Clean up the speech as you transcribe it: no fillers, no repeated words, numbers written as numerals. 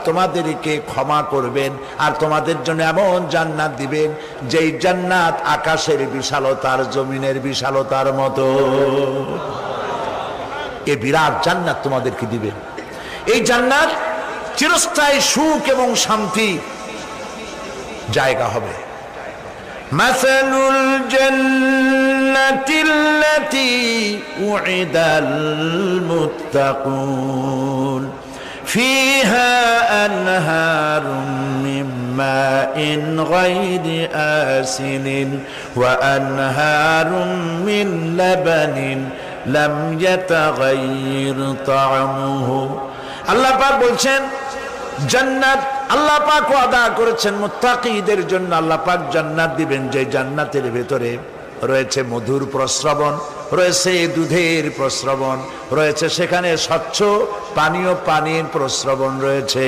তোমাদেরকে ক্ষমা করবেন আর তোমাদের জন্য এমন জান্নাত দিবেন যেই জান্নাত আকাশের বিশালতার জমিনের বিশালতার মতো। এই বিরাট জান্নাত তোমাদেরকে দিবেন। এই জান্নাত চিরস্থায়ী সুখ এবং শান্তি জায়গা হবে। মাসালুল জান্নাতিল্লাতী উইদাল মুত্তাকুন ফিহা আনহারুম মিন মাইন গায়রি আসিনিন ওয়া আনহারুম মিন লাবানিন লাম ইয়াতাগায়্যার তা'আমুহু। আল্লাহ পাক বলছেন জান্নাত আল্লাহ পাক ওয়াদা করেছেন মুত্তাকীদের জন্য। আল্লাহ পাক জান্নাত দিবেন যে জান্নাতের ভেতরে রয়েছে মধুর প্রস্রবণ, রয়েছে দুধের প্রস্রবণ, রয়েছে সেখানে স্বচ্ছ পানীয় পানির প্রস্রবণ রয়েছে।